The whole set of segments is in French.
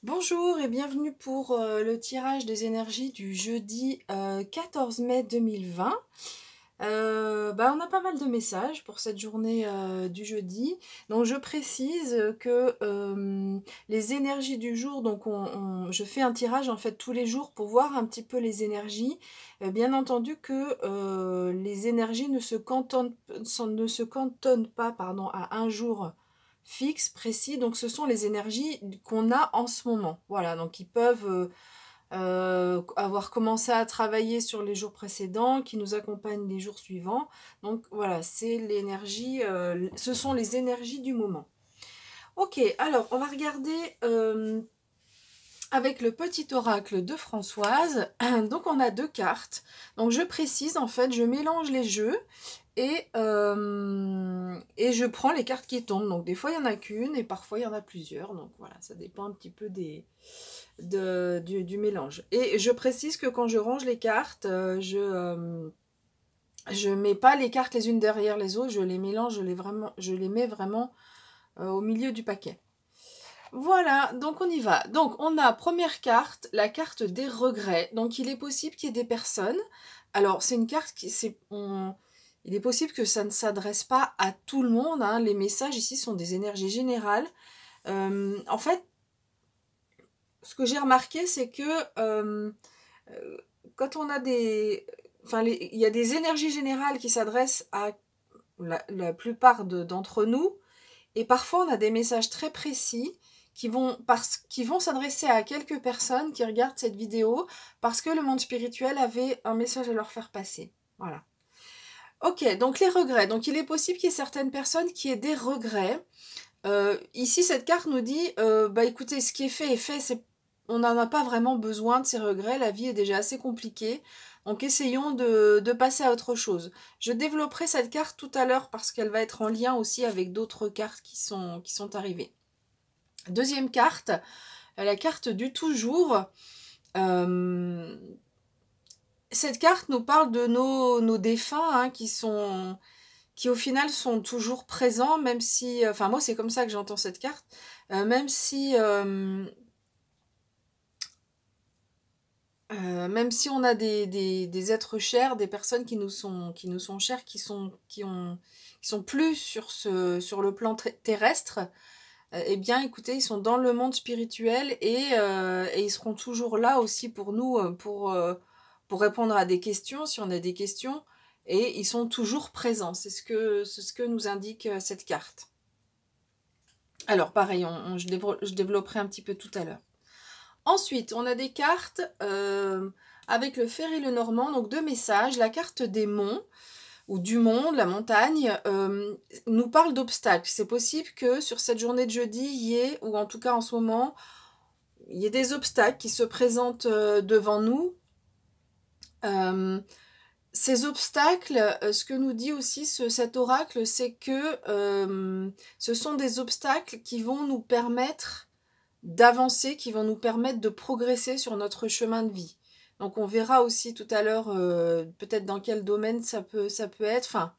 Bonjour et bienvenue pour le tirage des énergies du jeudi 14 mai 2020. On a pas mal de messages pour cette journée du jeudi. Donc je précise que les énergies du jour, donc je fais un tirage en fait tous les jours pour voir un petit peu les énergies. Bien entendu que les énergies ne se cantonnent pas pardon, à un jour fixe, précis. Donc ce sont les énergies qu'on a en ce moment. Voilà, donc ils peuvent avoir commencé à travailler sur les jours précédents, qui nous accompagnent les jours suivants. Donc voilà, c'est l'énergie, ce sont les énergies du moment. Ok, alors on va regarder avec le petit oracle de Françoise. Donc on a deux cartes. Donc je précise, en fait, je mélange les jeux et je prends les cartes qui tombent. Donc des fois il y en a qu'une et parfois il y en a plusieurs. Donc voilà, ça dépend un petit peu du mélange. Et je précise que quand je range les cartes, je mets pas les cartes les unes derrière les autres, je les mélange, je les mets vraiment au milieu du paquet. Voilà, donc on y va. Donc on a première carte, la carte des regrets. Donc il est possible qu'il y ait des personnes. Alors c'est une carte il est possible que ça ne s'adresse pas à tout le monde, hein. Les messages ici sont des énergies générales. En fait, ce que j'ai remarqué, c'est que euh, quand on a il y a des énergies générales qui s'adressent à la plupart d'entre nous, et parfois on a des messages très précis qui vont s'adresser à quelques personnes qui regardent cette vidéo parce que le monde spirituel avait un message à leur faire passer. Voilà. Ok, donc les regrets. Donc il est possible qu'il y ait certaines personnes qui aient des regrets. Ici, cette carte nous dit, bah écoutez, ce qui est fait, on n'en a pas vraiment besoin de ces regrets, la vie est déjà assez compliquée, donc essayons de passer à autre chose. Je développerai cette carte tout à l'heure parce qu'elle va être en lien aussi avec d'autres cartes qui sont arrivées. Deuxième carte, la carte du toujours. Euh, Cette carte nous parle de nos défunts, hein, qui au final sont toujours présents, même si, enfin moi c'est comme ça que j'entends cette carte, même si on a des êtres chers, des personnes qui nous sont chères, qui sont plus sur le plan terrestre, eh bien écoutez, ils sont dans le monde spirituel et ils seront toujours là aussi pour nous, pour répondre à des questions, si on a des questions, et ils sont toujours présents. C'est ce que nous indique cette carte. Alors pareil, je développerai un petit peu tout à l'heure. Ensuite, on a des cartes avec le fer et le normand, donc deux messages. La carte des monts, ou du monde, la montagne, nous parle d'obstacles. C'est possible que sur cette journée de jeudi, il y ait, ou en tout cas en ce moment, il y ait des obstacles qui se présentent devant nous. Ces obstacles, ce que nous dit aussi cet oracle, c'est que ce sont des obstacles qui vont nous permettre d'avancer, qui vont nous permettre de progresser sur notre chemin de vie. Donc on verra aussi tout à l'heure peut-être dans quel domaine ça peut être, enfin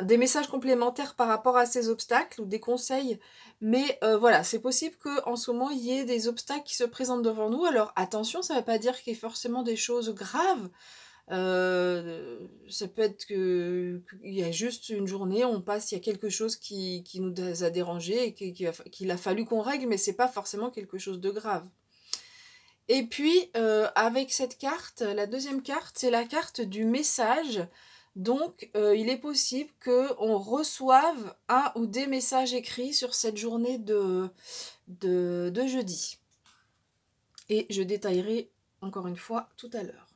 des messages complémentaires par rapport à ces obstacles ou des conseils. Mais voilà, c'est possible qu'en ce moment il y ait des obstacles qui se présentent devant nous. Alors attention, ça ne veut pas dire qu'il y ait forcément des choses graves. Ça peut être qu'il y a juste une journée, on passe, il y a quelque chose qui nous a dérangé et qu'il a fallu qu'on règle, mais c'est pas forcément quelque chose de grave. Et puis, avec cette carte, la deuxième carte, c'est la carte du message. Donc, il est possible qu'on reçoive un ou des messages écrits sur cette journée de jeudi. Et je détaillerai encore une fois tout à l'heure.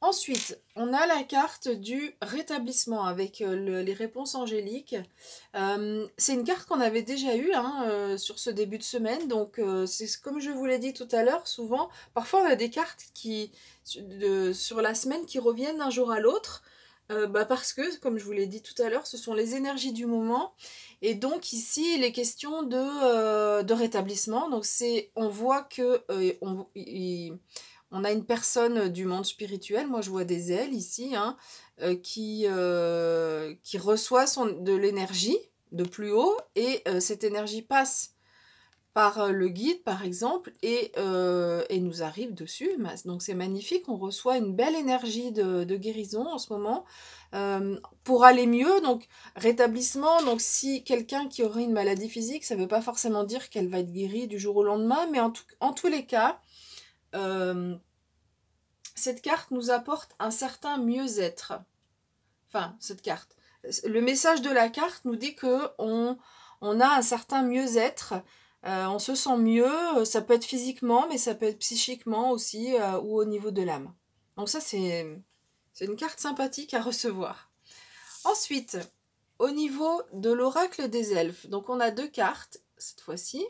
Ensuite, on a la carte du rétablissement avec les réponses angéliques. C'est une carte qu'on avait déjà eue hein, sur ce début de semaine. Donc, c'est comme je vous l'ai dit tout à l'heure, souvent, parfois on a des cartes sur la semaine qui reviennent d'un jour à l'autre. Parce que, comme je vous l'ai dit tout à l'heure, ce sont les énergies du moment. Et donc ici, il est question de rétablissement. Donc on voit que on a une personne du monde spirituel, moi je vois des ailes ici, hein, qui reçoit de l'énergie de plus haut et cette énergie passe par le guide par exemple et nous arrive dessus. Donc c'est magnifique, on reçoit une belle énergie de guérison en ce moment pour aller mieux. Donc rétablissement, donc si quelqu'un qui aurait une maladie physique, ça ne veut pas forcément dire qu'elle va être guérie du jour au lendemain, mais en tous les cas, cette carte nous apporte un certain mieux-être. Enfin, cette carte. Le message de la carte nous dit que on a un certain mieux-être, on se sent mieux, ça peut être physiquement, mais ça peut être psychiquement aussi, ou au niveau de l'âme. Donc ça, c'est une carte sympathique à recevoir. Ensuite, au niveau de l'oracle des elfes, donc on a 2 cartes, cette fois-ci.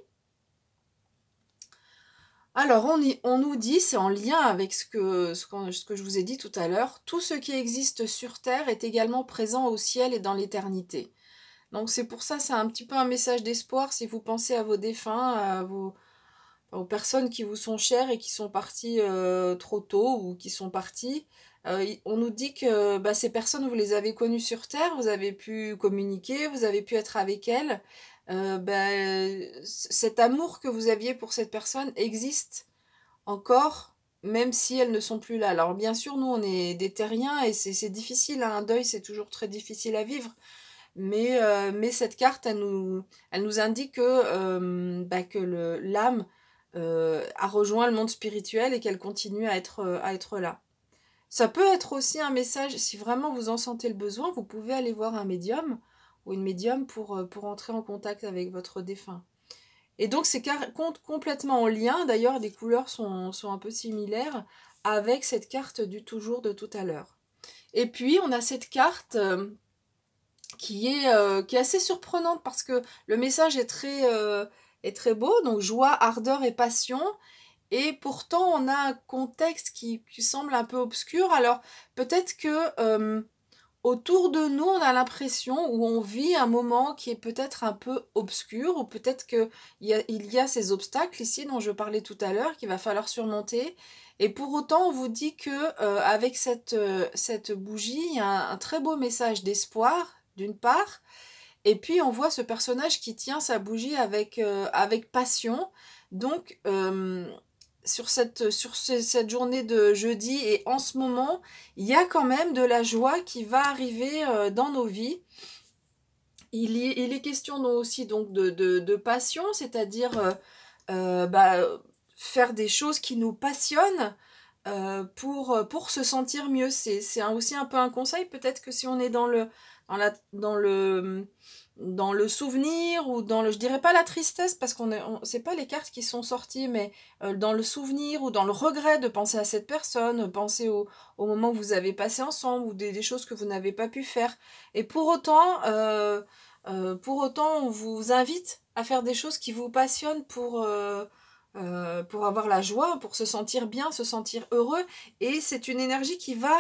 Alors, on nous dit, c'est en lien avec ce que je vous ai dit tout à l'heure, tout ce qui existe sur Terre est également présent au ciel et dans l'éternité. Donc c'est pour ça, c'est un petit peu un message d'espoir si vous pensez à vos défunts, aux personnes qui vous sont chères et qui sont parties trop tôt ou qui sont parties. On nous dit que ces personnes, vous les avez connues sur Terre, vous avez pu communiquer, vous avez pu être avec elles. Cet amour que vous aviez pour cette personne existe encore, même si elles ne sont plus là. Alors bien sûr, nous, on est des terriens et c'est difficile, hein, un deuil, c'est toujours très difficile à vivre. Mais cette carte, elle nous indique que l'âme a rejoint le monde spirituel et qu'elle continue à être là. Ça peut être aussi un message, si vraiment vous en sentez le besoin, vous pouvez aller voir un médium ou une médium pour entrer en contact avec votre défunt. Et donc c'est complètement en lien, d'ailleurs les couleurs sont un peu similaires avec cette carte du toujours de tout à l'heure. Et puis on a cette carte qui est assez surprenante parce que le message est très beau, donc joie, ardeur et passion. Et pourtant, on a un contexte qui semble un peu obscur. Alors, peut-être que autour de nous, on a l'impression où on vit un moment qui est peut-être un peu obscur, ou peut-être qu'il y a ces obstacles ici dont je parlais tout à l'heure qu'il va falloir surmonter. Et pour autant, on vous dit que avec cette bougie, il y a un très beau message d'espoir, d'une part. Et puis, on voit ce personnage qui tient sa bougie avec passion. Donc, sur cette journée de jeudi et en ce moment, il y a quand même de la joie qui va arriver dans nos vies. Il est question aussi donc de passion, c'est-à-dire faire des choses qui nous passionnent pour se sentir mieux. C'est aussi un peu un conseil, peut-être que si on est dans le souvenir ou je dirais pas la tristesse parce c'est pas les cartes qui sont sorties, mais dans le souvenir ou dans le regret de penser à cette personne, penser au moment où vous avez passé ensemble ou des choses que vous n'avez pas pu faire. Et pour autant, on vous invite à faire des choses qui vous passionnent pour avoir la joie, pour se sentir bien, se sentir heureux. Et c'est une énergie qui va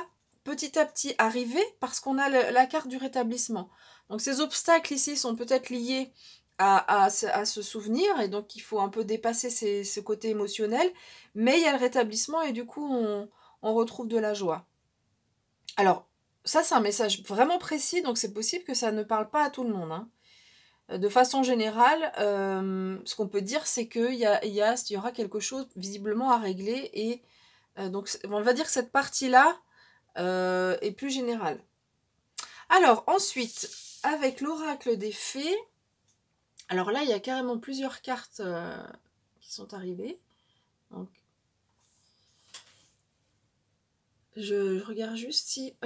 petit à petit arriver parce qu'on a la carte du rétablissement. Donc ces obstacles ici sont peut-être liés à ce souvenir et donc il faut un peu dépasser ce côté émotionnel, mais il y a le rétablissement et du coup on retrouve de la joie. Alors ça c'est un message vraiment précis, donc c'est possible que ça ne parle pas à tout le monde, hein. De façon générale, ce qu'on peut dire c'est qu'il y aura quelque chose visiblement à régler et donc on va dire que cette partie-là est plus générale. Alors ensuite, avec l'oracle des fées, alors là il y a carrément plusieurs cartes qui sont arrivées. Donc, je regarde juste si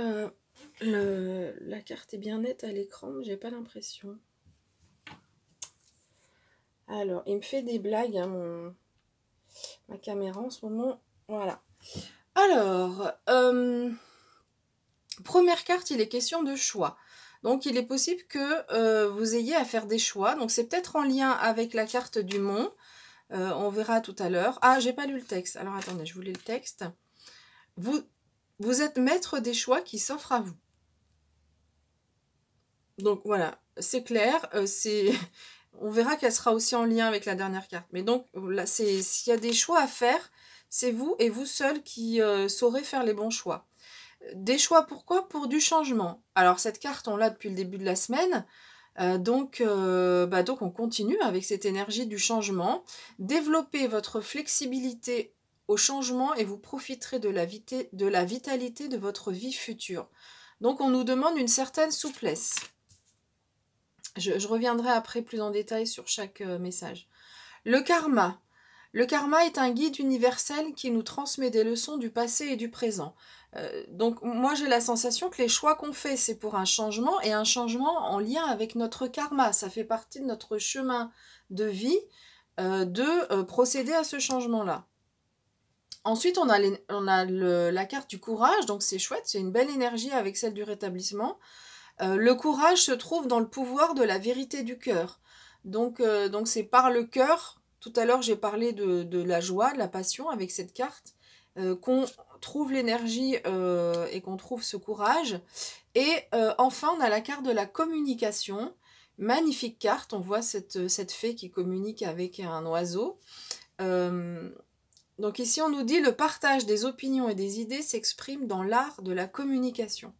la carte est bien nette à l'écran, mais j'ai pas l'impression. Alors, il me fait des blagues, hein, ma caméra en ce moment. Voilà. Alors, première carte, il est question de choix. Donc, il est possible que vous ayez à faire des choix. Donc, c'est peut-être en lien avec la carte du mont. On verra tout à l'heure. Ah, j'ai pas lu le texte. Alors, attendez, je vous lis le texte. Vous êtes maître des choix qui s'offrent à vous. Donc, voilà, c'est clair. On verra qu'elle sera aussi en lien avec la dernière carte. Mais donc, là, s'il y a des choix à faire, c'est vous et vous seul qui saurez faire les bons choix. Des choix pourquoi? Pour du changement. Alors cette carte, on l'a depuis le début de la semaine. Donc on continue avec cette énergie du changement. Développez votre flexibilité au changement et vous profiterez de la vitalité de votre vie future. Donc on nous demande une certaine souplesse. Je reviendrai après plus en détail sur chaque message. Le karma. Le karma est un guide universel qui nous transmet des leçons du passé et du présent. Donc moi j'ai la sensation que les choix qu'on fait c'est pour un changement et un changement en lien avec notre karma. Ça fait partie de notre chemin de vie de procéder à ce changement-là. Ensuite on a la carte du courage, donc c'est chouette, c'est une belle énergie avec celle du rétablissement. Le courage se trouve dans le pouvoir de la vérité du cœur. Donc c'est par le cœur. Tout à l'heure, j'ai parlé de la joie, de la passion avec cette carte, qu'on trouve l'énergie et qu'on trouve ce courage. Et enfin, on a la carte de la communication. Magnifique carte. On voit cette fée qui communique avec un oiseau. Donc ici, on nous dit le partage des opinions et des idées s'exprime dans l'art de la communication.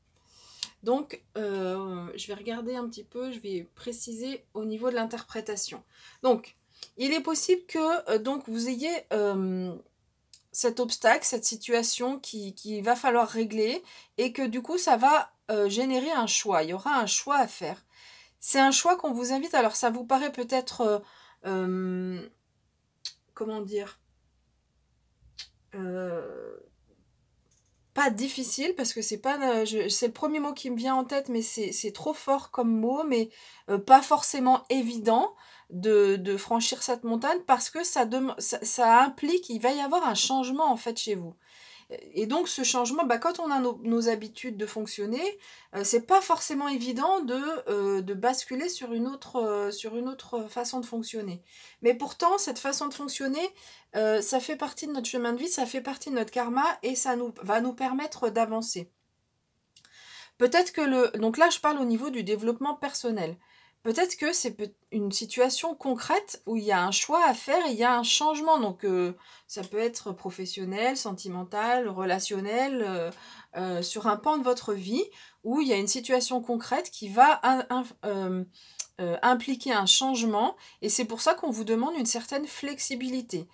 Donc, je vais regarder un petit peu, je vais préciser au niveau de l'interprétation. Donc, il est possible que donc vous ayez cet obstacle, cette situation qui va falloir régler et que du coup, ça va générer un choix. Il y aura un choix à faire. C'est un choix qu'on vous invite. Alors, ça vous paraît peut-être... comment dire pas difficile parce que c'est pas c'est le premier mot qui me vient en tête mais c'est trop fort comme mot mais pas forcément évident de franchir cette montagne parce que ça implique il va y avoir un changement en fait chez vous. Et donc ce changement, quand on a nos habitudes de fonctionner, c'est pas forcément évident de basculer sur une autre façon de fonctionner. Mais pourtant, cette façon de fonctionner, ça fait partie de notre chemin de vie, ça fait partie de notre karma et ça va nous permettre d'avancer. Peut-être que donc là je parle au niveau du développement personnel. Peut-être que c'est une situation concrète où il y a un choix à faire et il y a un changement. Donc ça peut être professionnel, sentimental, relationnel, sur un pan de votre vie où il y a une situation concrète qui va impliquer un changement et c'est pour ça qu'on vous demande une certaine flexibilité.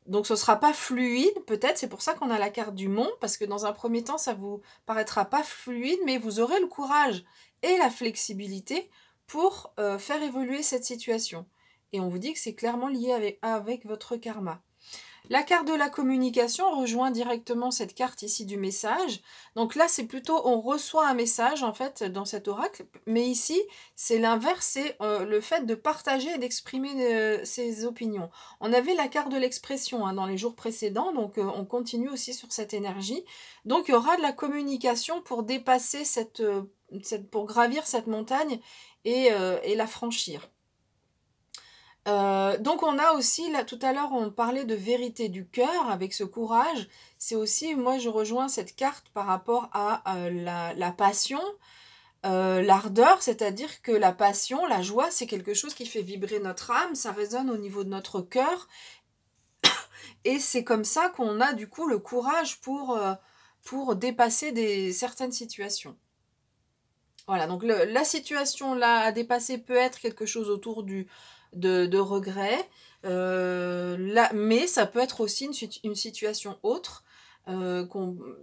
Donc ce ne sera pas fluide, peut-être, c'est pour ça qu'on a la carte du mont, parce que dans un premier temps, ça vous paraîtra pas fluide, mais vous aurez le courage et la flexibilité pour faire évoluer cette situation. Et on vous dit que c'est clairement lié avec votre karma. La carte de la communication rejoint directement cette carte ici du message. Donc là, c'est plutôt, on reçoit un message en fait dans cet oracle. Mais ici, c'est l'inverse, c'est le fait de partager et d'exprimer ses opinions. On avait la carte de l'expression dans les jours précédents, donc on continue aussi sur cette énergie. Donc il y aura de la communication pour dépasser pour gravir cette montagne et la franchir. Donc on a aussi, là tout à l'heure on parlait de vérité du cœur avec ce courage, c'est aussi, moi je rejoins cette carte par rapport à la passion, l'ardeur, c'est-à-dire que la passion, la joie, c'est quelque chose qui fait vibrer notre âme, ça résonne au niveau de notre cœur, et c'est comme ça qu'on a du coup le courage pour dépasser certaines situations. Voilà, donc la situation là à dépasser peut être quelque chose autour de regret, mais ça peut être aussi une situation autre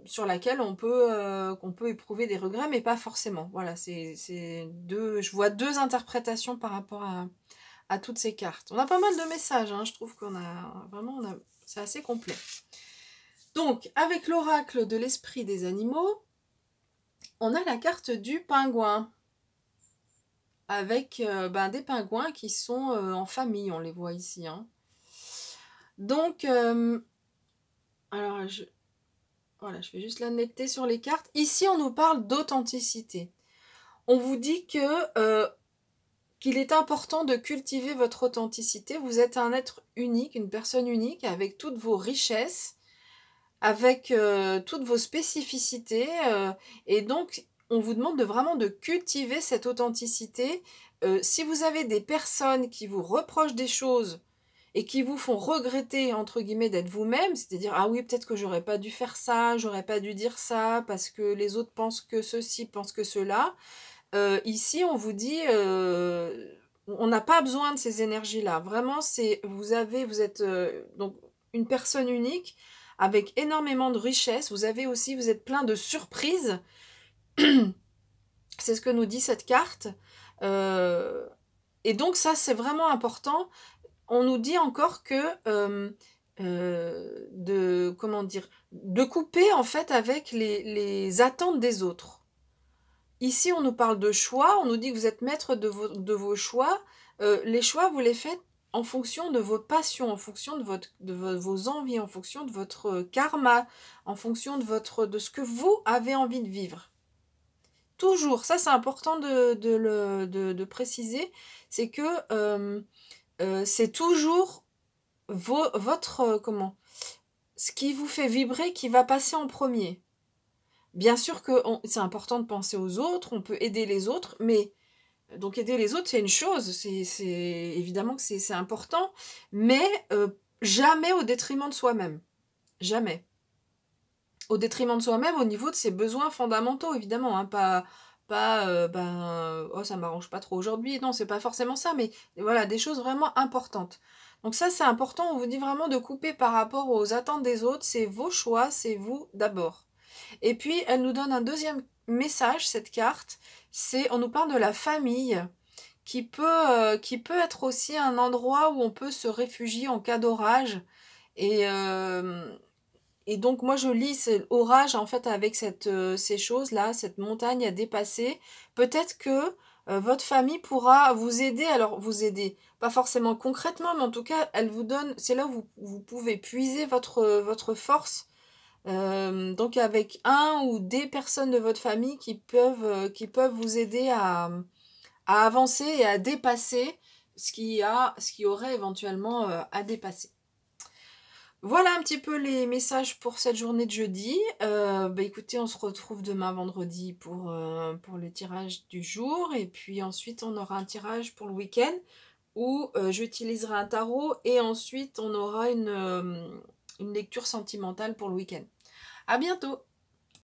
sur laquelle qu'on peut éprouver des regrets, mais pas forcément. Voilà, je vois deux interprétations par rapport à toutes ces cartes. On a pas mal de messages, je trouve c'est assez complet. Donc, avec l'oracle de l'esprit des animaux, on a la carte du pingouin. Avec des pingouins qui sont en famille, on les voit ici. Donc, alors, je vais juste la netter sur les cartes. Ici, on nous parle d'authenticité. On vous dit qu'il est important de cultiver votre authenticité. Vous êtes un être unique, une personne unique, avec toutes vos richesses, avec toutes vos spécificités. Et donc, on vous demande vraiment de cultiver cette authenticité. Si vous avez des personnes qui vous reprochent des choses et qui vous font regretter, entre guillemets, d'être vous-même, c'est-à-dire, ah oui, peut-être que j'aurais pas dû faire ça, j'aurais pas dû dire ça, parce que les autres pensent que ceci, pensent que cela, ici, on vous dit, on n'a pas besoin de ces énergies-là. Vraiment, c'est vous êtes, donc une personne unique avec énormément de richesse. Vous êtes plein de surprises. C'est ce que nous dit cette carte. Et donc ça, c'est vraiment important. On nous dit encore que comment dire, de couper en fait avec les attentes des autres. Ici, on nous parle de choix, on nous dit que vous êtes maître de vos choix. Les choix, vous les faites en fonction de vos passions, en fonction de vos envies, en fonction de votre karma, en fonction de ce que vous avez envie de vivre. Toujours, ça c'est important de préciser, c'est que c'est toujours ce qui vous fait vibrer qui va passer en premier. Bien sûr que c'est important de penser aux autres, on peut aider les autres, mais donc aider les autres c'est une chose, c'est évidemment que c'est important, mais jamais au détriment de soi-même. Jamais. Au détriment de soi-même au niveau de ses besoins fondamentaux, évidemment, hein, pas oh ça m'arrange pas trop aujourd'hui, non c'est pas forcément ça, mais voilà, des choses vraiment importantes. Donc ça c'est important, on vous dit vraiment de couper par rapport aux attentes des autres, c'est vos choix, c'est vous d'abord. Et puis elle nous donne un deuxième message, cette carte, on nous parle de la famille, qui peut être aussi un endroit où on peut se réfugier en cas d'orage, et donc moi je lis orage en fait avec ces choses-là, cette montagne à dépasser. Peut-être que votre famille pourra vous aider, alors vous aider, pas forcément concrètement, mais en tout cas elle vous donne, c'est là où vous pouvez puiser votre force. Donc avec un ou des personnes de votre famille qui peuvent vous aider à avancer et à dépasser ce qui aurait éventuellement à dépasser. Voilà un petit peu les messages pour cette journée de jeudi. Écoutez, on se retrouve demain vendredi pour le tirage du jour. Et puis ensuite, on aura un tirage pour le week-end où j'utiliserai un tarot. Et ensuite, on aura une lecture sentimentale pour le week-end. À bientôt!